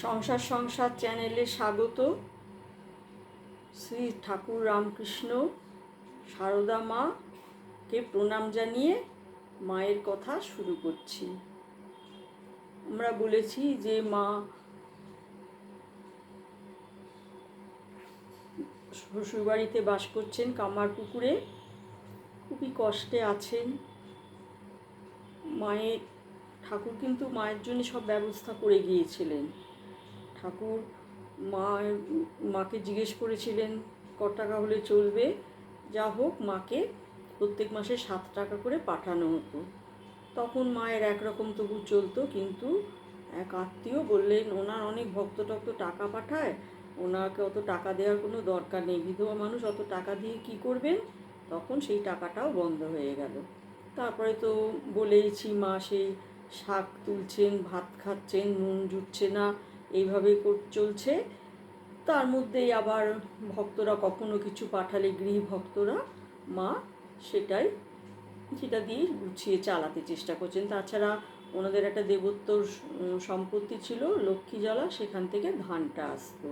সংসার সংসার চ্যানেলে স্বাগত। শ্রী ঠাকুর রামকৃষ্ণ সারদা মাকে প্রণাম জানিয়ে মায়ের কথা শুরু করছি। আমরা বলেছি যে মা শ্বশুরবাড়িতে বাস করছেন কামারপুকুরে, খুবই কষ্টে আছেন। ঠাকুর কিন্তু মায়ের জন্য সব ব্যবস্থা করে গিয়েছিলেন। ঠাকুর মাকে জিজ্ঞেস করেছিলেন ক টাকা হলে চলবে, যা হোক মাকে প্রত্যেক মাসে 7 টাকা করে পাঠানো হতো। তখন মায়ের একরকম তবু চলতো, কিন্তু এক আত্মীয় বললেন ওনার অনেক ভক্ত টাকা পাঠায়, ওনাকে অত টাকা দেওয়ার কোনো দরকার নেই, বিধবা মানুষ অত টাকা দিয়ে কি করবেন। তখন সেই টাকাটাও বন্ধ হয়ে গেল। তারপরে তো বলেইছি মা সেই শাক তুলছেন, ভাত খাচ্ছেন, নুন জুটছে না, এইভাবে চলছে। তার মধ্যেই আবার ভক্তরা কখনো কিছু পাঠালে, গৃহভক্তরা, মা সেটা দিয়ে গুছিয়ে চালাতে চেষ্টা করছেন। তাছাড়া ওনাদের একটা দেবোত্তর সম্পত্তি ছিল লক্ষ্মীজলা, সেখান থেকে ধানটা আসতো।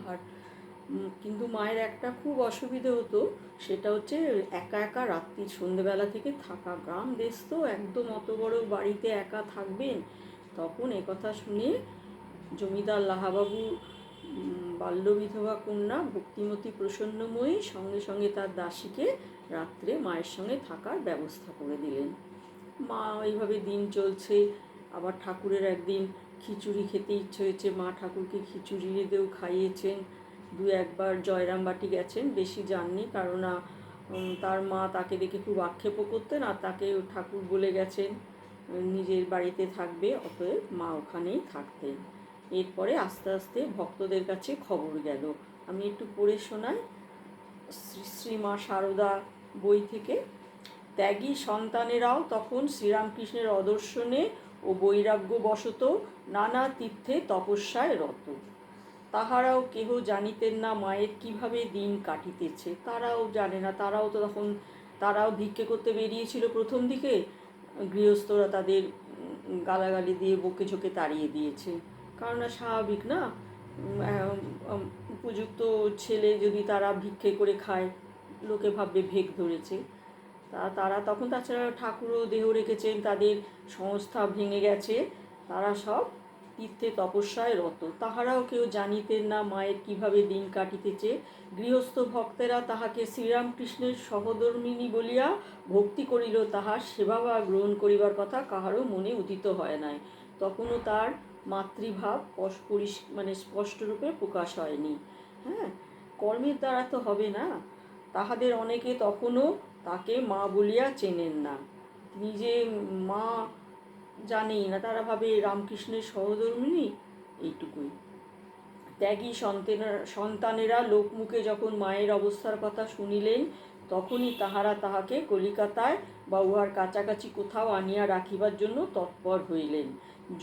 আর কিন্তু মায়ের একটা খুব অসুবিধে হতো, সেটা হচ্ছে একা একা রাত্রি সন্ধেবেলা থেকে থাকা। গ্রাম দেশ তো, একদম অত বড় বাড়িতে একা থাকবেন। তখন একথা শুনে জমিদার লাহাবাবু বাল্যবিধবা কন্যা ভক্তিমতী প্রসন্নময়ী সঙ্গে সঙ্গে তার দাসীকে রাত্রে মায়ের সঙ্গে থাকার ব্যবস্থা করে দিলেন। মা এইভাবে দিন চলছে। আবার ঠাকুরের একদিন খিচুড়ি খেতে ইচ্ছে হয়েছে, মা ঠাকুরকে খিচুড়ি রেঁধেও খাইয়েছেন। 2-1 বার জয়রামবাটি গেছেন, বেশি যাননি, কারণ তার মা তাকে দেখে খুব আক্ষেপও করতেন, আর তাকে ঠাকুর বলে গেছেন নিজের বাড়িতে থাকবে, অতএব মা ওখানেই থাকতেন। এরপরে আস্তে আস্তে ভক্তদের কাছে খবর গেল। আমি একটু পড়ে শোনাই শ্রী মা সারদা বই থেকে। ত্যাগী সন্তানেরাও তখন শ্রীরামকৃষ্ণের অদর্শনে ও বৈরাগ্যবশত নানা তীর্থে তপস্যায় রত। তাহারাও কেহ জানিতেন না মায়ের কিভাবে দিন কাটিতেছে। তারাও জানে না, তারাও ভিক্ষে করতে বেরিয়েছিল প্রথম দিকে। গৃহস্থরা তাদের গালাগালি দিয়ে বকে ঝোঁকে তাড়িয়ে দিয়েছে, কারণ স্বাভাবিক না, উপযুক্ত ছেলে যদি তারা ভিক্ষে করে খায়, লোকে ভাববে ভেক ধরেছে। তারা তখন, তাছাড়া ঠাকুরও দেহ রেখেছেন, তাদের সংস্থা ভেঙে গেছে, তারা সব তীর্থে তপস্যায় রত। তাহারাও কেউ জানিতেন না মায়ের কিভাবে দিন কাটিতেছে। গৃহস্থ ভক্তেরা তাহাকে শ্রীরামকৃষ্ণের সহধর্মিণী বলিয়া ভক্তি করিল, তাহার সেবা বা গ্রহণ করিবার কথা কাহারও মনে উদিত হয় নাই। তখনও তার মাতৃভাব স্পষ্টরূপে প্রকাশ হয়নি। হ্যাঁ, কর্মের দ্বারা তো হবে না। তাহাদের অনেকে তখনও তাকে মা বলিয়া চেনেন না, নিজে মা জানেই না, তারা ভাবে রামকৃষ্ণের সহধর্মিণী, এইটুকুই। ত্যাগী সন্তানেরা লোকমুখে যখন মায়ের অবস্থার কথা শুনিলেন, তখনই তাহারা তাহাকে কলিকাতায় বা উহার কাছাকাছি কোথাও আনিয়া রাখিবার জন্য তৎপর হইলেন।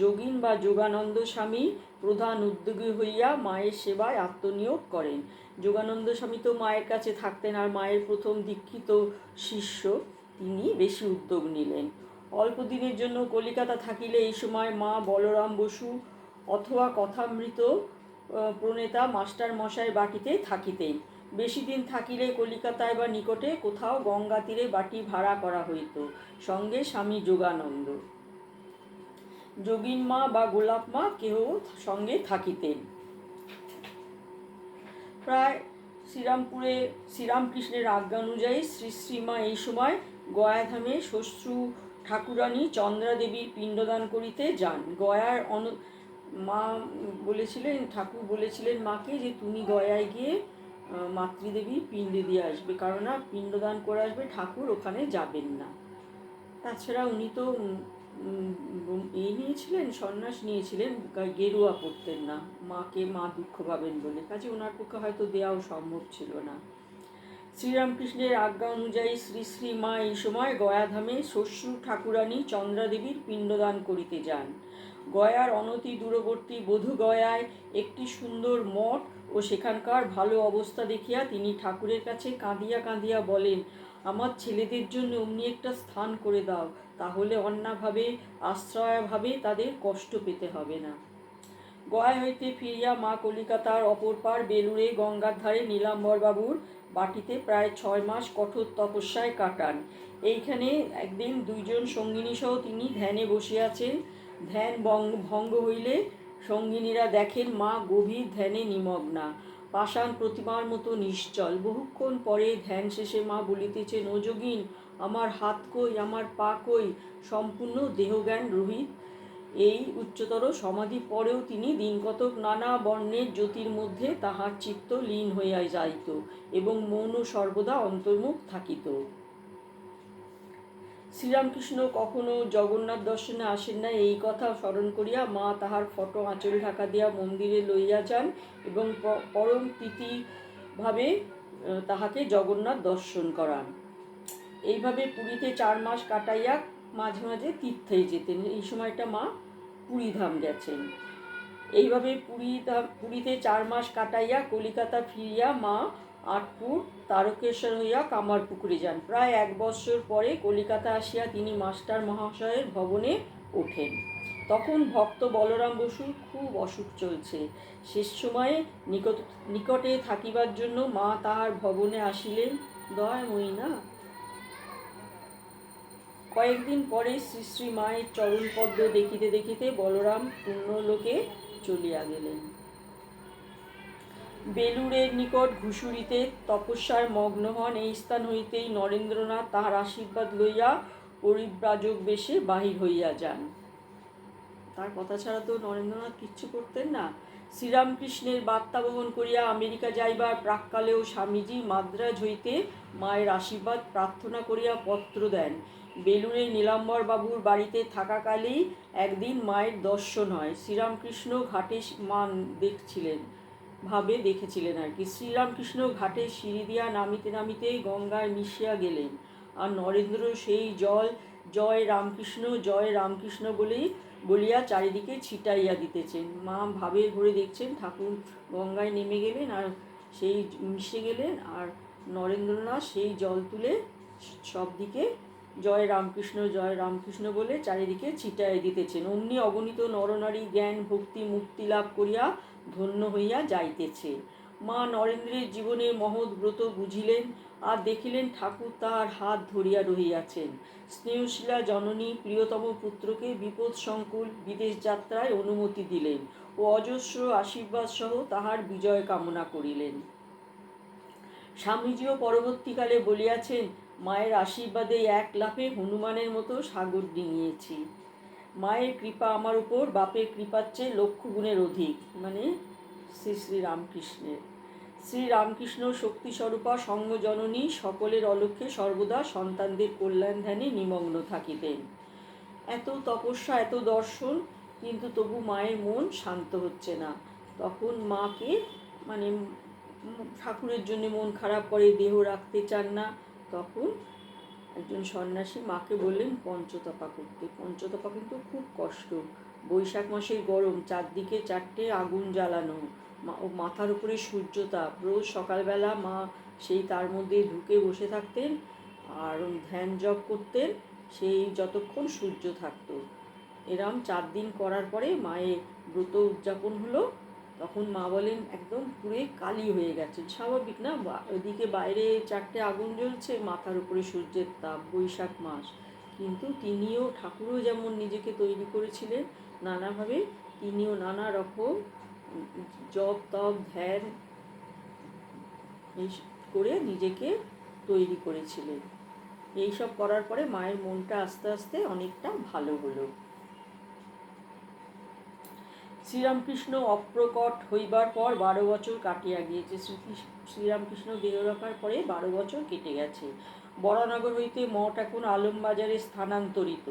যোগীন বা যোগানন্দ স্বামী প্রধান উদ্যোগী হইয়া মায়ের সেবায় আত্মনিয়োগ করেন। যোগানন্দ স্বামী তো মায়ের কাছে থাকতেন, আর মায়ের প্রথম দীক্ষিত শিষ্য, তিনি বেশি উদ্যোগ নিলেন। অল্প দিনের জন্য কলিকাতা থাকিলে এই সময় মা বলরাম বসু অথবা কথামৃত প্রণেতা মাস্টার মশাই বাটিতে থাকিতেন। বেশি দিন থাকিলে কলিকাতায় বা নিকটে কোথাও গঙ্গা তীরে বাটি ভাড়া করা হইত, সঙ্গে স্বামী যোগানন্দ, যোগিন মা বা গোলাপ মা কেহ সঙ্গে থাকিতেন। প্রায় শ্রীরামকৃষ্ণের আজ্ঞা অনুযায়ী শ্রীমা এই সময় গয়াধামে শ্বশ্রু ঠাকুরানী চন্দ্রা দেবীর পিণ্ডদান করিতে যান। ঠাকুর বলেছিলেন মাকে যে তুমি গয়ায় গিয়ে মাতৃদেবীর পিণ্ড দিয়ে আসবে, কারণ পিণ্ডদান করে আসবে, ঠাকুর ওখানে যাবেন না। তাছাড়া উনি তো সন্ন্যাস নিয়েছিলেন, গেরুয়া পরতেন না, মা দুঃখ পাবেন বলে, কাজে ওনার পক্ষে হয়তো দেওয়াও সম্ভব ছিল না। শ্রীরামকৃষ্ণের আজ্ঞা অনুযায়ী শ্রী মা এই সময় গয়াধামে শ্বশ্রু ঠাকুরানী চন্দ্রা দেবীর পিণ্ডদান করিতে যান। গয়ার অনতি দূরবর্তী বোধগয়ায় একটি সুন্দর মঠ ও সেখানকার ভালো অবস্থা দেখিয়া তিনি ঠাকুরের কাছে কাঁদিয়া কাঁদিয়া বলেন, আমার ছেলেদের জন্য অমনি একটা স্থান করে দাও, তাহলে অন্যভাবে আশ্রয়ভাবে তাদের কষ্ট পেতে হবে না। গয়া হইতে ফিরিয়া মা কলিকাতার অপর পার বেলুড়ে গঙ্গার ধারে নীলাম্বরবাবুর বাটিতে প্রায় 6 মাস কঠোর তপস্যায় কাটান। এইখানে একদিন 2 জন সঙ্গিনী সহ তিনি ধ্যানে বসিয়াছেন। ধ্যান ভঙ্গ হইলে সঙ্গিনীরা দেখেন মা গভীর ধ্যানে নিমগ্না, পাষাণ প্রতিমার মতো নিশ্চল। বহুক্ষণ পরে ধ্যান শেষে মা বলিতেছেন, ও যোগিন, আমার হাত কই, আমার পা কই, সম্পূর্ণ দেহজ্ঞান রহিত। এই উচ্চতর সমাধি পরেও তিনি দিনকতক নানা বর্ণের জ্যোতির মধ্যে তাহার চিত্ত লীন হইয়া যাইত এবং মৌন সর্বদা অন্তর্মুখ থাকিত। শ্রীরামকৃষ্ণ কখনো জগন্নাথ দর্শনে আসেন না, এই কথা স্মরণ করিয়া মা তাহার ফটো আঁচল ঢাকা দিয়া মন্দিরে লইয়া যান এবং পরম প্রীতিভাবে তাহাকে জগন্নাথ দর্শন করান। এইভাবে পুরীতে 4 মাস কাটাইয়া মাঝে মাঝে তীর্থে যেতেন। এই সময়টা মা পুরীধাম গেছেন। এইভাবে পুরীতে 4 মাস কাটাইয়া কলিকাতা ফিরিয়া মা আটপুর তারকেশ্বর হইয়া কামারপুকুরে যান। প্রায় 1 বৎসর পরে কলিকাতা আসিয়া তিনি মাস্টার মহাশয়ের ভবনে ওঠেন। তখন ভক্ত বলরাম বসুর খুব অসুখ চলছে। শেষ সময়ে নিকটে থাকিবার জন্য মা তাহার ভবনে আসিলেন। দয়াময়ী না। কয়েকদিন পরে শ্রী শ্রী মায়ের চরণপদ্ম দেখিতে দেখিতে বলরাম পুণ্যলোকে চলিয়া গেলেন। বেলুড়ের নিকট ঘুষুরিতে তপস্যায় মগ্ন হন। এই স্থান হইতেই নরেন্দ্রনাথ তাহার আশীর্বাদ লইয়া পরিব্রাজক বেশে বাহির হইয়া যান। তার কথা ছাড়া তো নরেন্দ্রনাথ কিচ্ছু করতেন না। শ্রীরামকৃষ্ণের বার্তা বহন করিয়া আমেরিকা যাইবার প্রাক্কালেও স্বামীজি মাদ্রাজ হইতে মায়ের আশীর্বাদ প্রার্থনা করিয়া পত্র দেন। বেলুড়ে নীলাম্বর বাবুর বাড়িতে থাকাকালেই একদিন মায়ের দর্শন হয়। শ্রীরামকৃষ্ণ ঘাটে দেখেছিলেন আর কি। শ্রীরামকৃষ্ণ ঘাটে সিঁড়ি দিয়া নামিতে নামিতে গঙ্গায় মিশিয়া গেলেন, আর নরেন্দ্র সেই জল জয় রামকৃষ্ণ বলিয়া চারিদিকে ছিটাইয়া দিতেছেন। মা ভাবের ঘরে দেখছেন ঠাকুর গঙ্গায় নেমে গেলেন আর সেই মিশে গেলেন, আর নরেন্দ্রনাথ সেই জল তুলে সব দিকে জয় রামকৃষ্ণ বলে চারিদিকে ছিটাইয়া দিতেছেন। অমনি অগণিত নরনারী জ্ঞান ভক্তি মুক্তি লাভ করিয়া ধন্য হইয়া যাইতেছে। মা নরেন্দ্রের জীবনের মহৎ ব্রত বুঝিলেন, আর দেখিলেন ঠাকুর তাহার হাত ধরিয়া রহিয়াছেন। স্নেহশীলা জননী প্রিয়তম পুত্রকে বিপদ সংকুল বিদেশ যাত্রায় অনুমতি দিলেন ও অজস্র আশীর্বাদ সহ তাহার বিজয় কামনা করিলেন। স্বামীজিও পরবর্তীকালে বলিয়াছেন, মায়ের আশীর্বাদে 1 লাফে হনুমানের মতো সাগর ডিঙিয়েছি। মায়ের কৃপা আমার উপর বাপের কৃপার চেয়ে 1,00,000 গুণের অধিক। মানে শ্রীরামকৃষ্ণের। শ্রীরামকৃষ্ণ শক্তিস্বরূপা সঙ্গজননী সকলের অলক্ষ্যে সর্বদা সন্তানদের কল্যাণ ধ্যানে নিমগ্ন থাকিতেন। এত তপস্যা, এত দর্শন, কিন্তু তবু মায়ের মন শান্ত হচ্ছে না। তখন মাকে ঠাকুরের জন্য মন খারাপ করে, দেহ রাখতে চান না। তখন একজন সন্ন্যাসী মাকে বললেন পঞ্চতপা করতে। পঞ্চতপা কিন্তু খুব কষ্ট। বৈশাখ মাসের গরম, চারদিকে 4টে আগুন জ্বালানো, মাথার উপরে সূর্যতাপ। রোজ সকালবেলা মা সেই তার মধ্যে ঢুকে বসে থাকতেন আর ধ্যান জপ করতেন, সেই যতক্ষণ সূর্য থাকতো। এরম 4 দিন করার পরে মায়ের ব্রত উদযাপন হলো। তখন মা বলেন একদম পুরে কালি হয়ে গেছেন। স্বাভাবিক না, ওদিকে বাইরে 4টে আগুন জ্বলছে, মাথার উপরে সূর্যের তাপ, বৈশাখ মাস। কিন্তু ঠাকুরও যেমন নিজেকে তৈরি করেছিলেন নানাভাবে, তিনিও নানা রকম জপ তপ ধ্যান করে নিজেকে তৈরি করেছিলেন। এইসব করার পরে মায়ের মনটা আস্তে আস্তে অনেকটা ভালো হলো। শ্রীরামকৃষ্ণ অপ্রকট হইবার পর 12 বছর কাটিয়া গিয়েছে। শ্রীরামকৃষ্ণ দেহ রাখার পরে 12 বছর কেটে গেছে। বরানগর হইতে মঠ এখন আলমবাজারে স্থানান্তরিত।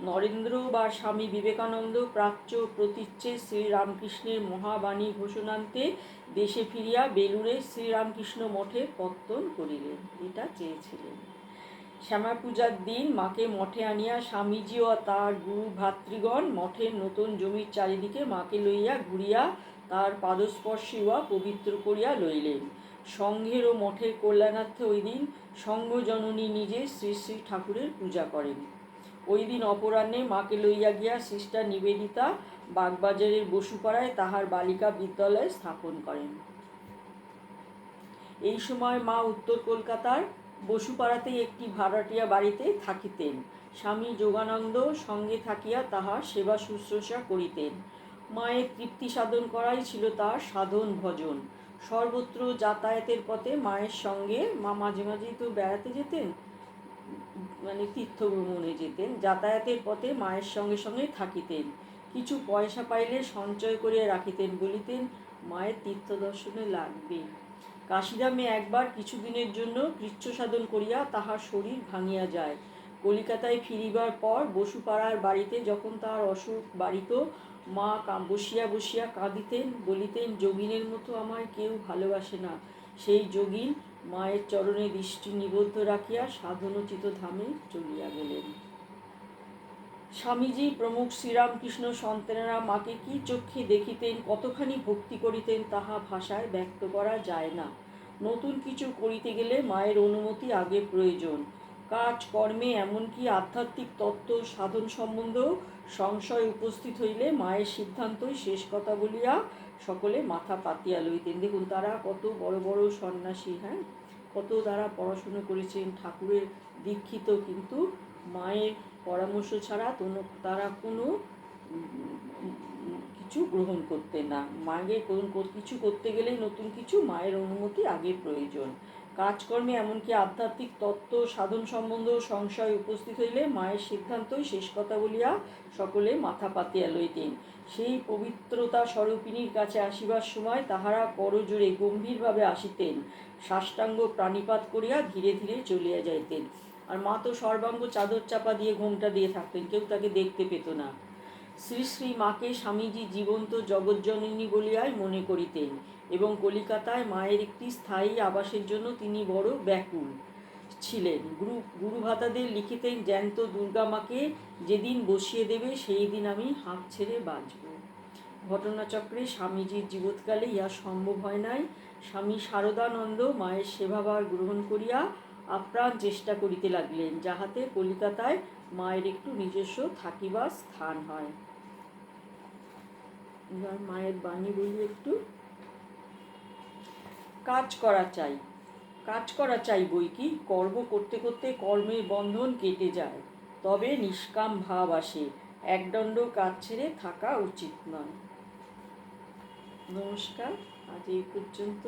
নরেন্দ্র বা স্বামী বিবেকানন্দ প্রাচ্য প্রতীচ্যে শ্রীরামকৃষ্ণের মহাবাণী ঘোষণান্তে দেশে ফিরিয়া বেলুড়ে শ্রীরামকৃষ্ণ মঠে পত্তন করিলেন। এটা চেয়েছিলেন। শ্যামা পূজার দিন মাকে মঠে আনিয়া স্বামীজি ও তার গুরু ভাতৃগণ মঠের নতুন জমির চারিদিকে মাকে লইয়া ঘুরিয়া তার পাদস্পর্শী হওয়া পবিত্র করিয়া লইলেন। সংঘের ও মঠের কল্যাণার্থে ওই দিন সঙ্গজননী নিজে শ্রী শ্রী ঠাকুরের পূজা করেন। ওই দিন অপরাহ্নে মাকে লইয়া গিয়া সিস্টার নিবেদিতা বাগবাজারের বসুপাড়ায় তাহার বালিকা বিদ্যালয় স্থাপন করেন। এই সময় মা উত্তর কলকাতার বসুপাড়াতেই একটি ভাড়াটিয়া বাড়িতে থাকিতেন। স্বামী যোগানন্দ সঙ্গে থাকিয়া তাহার সেবা শুশ্রূষা করিতেন। মায়ের তৃপ্তি সাধন করাই ছিল তার সাধন ভজন। সর্বত্র যাতায়াতের পথে মায়ের সঙ্গে মাঝে মাঝেই তো বেড়াতে যেতেন, মানে তীর্থ ভ্রমণে যেতেন। যাতায়াতের পথে মায়ের সঙ্গে সঙ্গে থাকিতেন। কিছু পয়সা পাইলে সঞ্চয় করিয়া রাখিতেন, বলিতেন মায়ের তীর্থ দর্শনে লাগবে। কাশিধামে একবার কিছুদিনের জন্য কৃচ্ছ সাধন করিয়া তাহার শরীর ভাঙিয়া যায়। কলিকাতায় ফিরিবার পর বসুপাড়ার বাড়িতে যখন তাহার অসুখ বাড়িত, মা বসিয়া বসিয়া কাঁদিতেন, বলিতেন যোগিনের মতো আমায় কেউ ভালোবাসে না। সেই যোগিন মায়ের চরণে দৃষ্টি নিবদ্ধ রাখিয়া সাধনোচিত ধামে চলিয়া গেলেন। স্বামীজি প্রমুখ শ্রীরামকৃষ্ণ সন্তানেরা মাকে কি চক্ষে দেখিতেন, কতখানি ভক্তি করিতেন, তাহা ভাষায় ব্যক্ত করা যায় না। নতুন কিছু করিতে গেলে মায়ের অনুমতি আগে প্রয়োজন। কাজ কর্মে এমনকি আধ্যাত্মিক তত্ত্ব সাধন সম্বন্ধেও সংশয় উপস্থিত হইলে মায়ের সিদ্ধান্তই শেষ কথা বলিয়া সকলে মাথা পাতিয়া লইতেন। দেখুন তারা কত বড় বড় সন্ন্যাসী, হ্যাঁ, কত তারা পড়াশুনো করেছেন, ঠাকুরের দীক্ষিত, কিন্তু মায়ের পরামর্শ ছাড়া তারা কোনো কিছু গ্রহণ করতেন না। মায়ের কিছু করতে গেলেই নতুন কিছু মায়ের অনুমতি আগে প্রয়োজন। কাজকর্মে এমনকি আধ্যাত্মিক তত্ত্ব সাধন সম্বন্ধ সংশয় উপস্থিত হইলে মায়ের সিদ্ধান্তই শেষ কথা বলিয়া সকলে মাথা পাতিয়া লইতেন। সেই পবিত্রতা স্বরূপিণীর কাছে আসিবার সময় তাহারা করজোড়ে গম্ভীরভাবে আসিতেন, সাষ্টাঙ্গ প্রাণিপাত করিয়া ধীরে ধীরে চলিয়া যাইতেন। আর মা তো সর্বাঙ্গ চাদর চাপা দিয়ে ঘোমটা দিয়ে থাকতেন, কেউ তাকে দেখতে পেত না। শ্রী শ্রী মাকে স্বামীজি জীবন্ত জগজ্জননী বলিয়াই মনে করিতেন এবং কলিকাতায় মায়ের একটি স্থায়ী আবাসের জন্য তিনি বড় ব্যাকুল ছিলেন। গুরুভাতাদের লিখিতেন, জ্যান্ত দুর্গা মাকে যেদিন বসিয়ে দেবে সেই দিন আমি হাঁপ ছেড়ে বাঁচব। ঘটনাচক্রে স্বামীজির জীবৎকালে ইহা সম্ভব হয় নাই। স্বামী শারদানন্দ মায়ের সেবাভার গ্রহণ করিয়া আপ্রাণ চেষ্টা করিতে লাগলেন, যাহাতে কলিকাতায় মায়ের একটু নিজস্ব থাকিবার স্থান হয়। এবার মায়ের বাণী বলি একটু। কাজ করা চাই বই কি, কর্ম করতে করতে কর্মের বন্ধন কেটে যায়, তবে নিষ্কাম ভাব আসে। একদণ্ড কাজ ছেড়ে থাকা উচিত নয়। নমস্কার, আজ এই পর্যন্ত।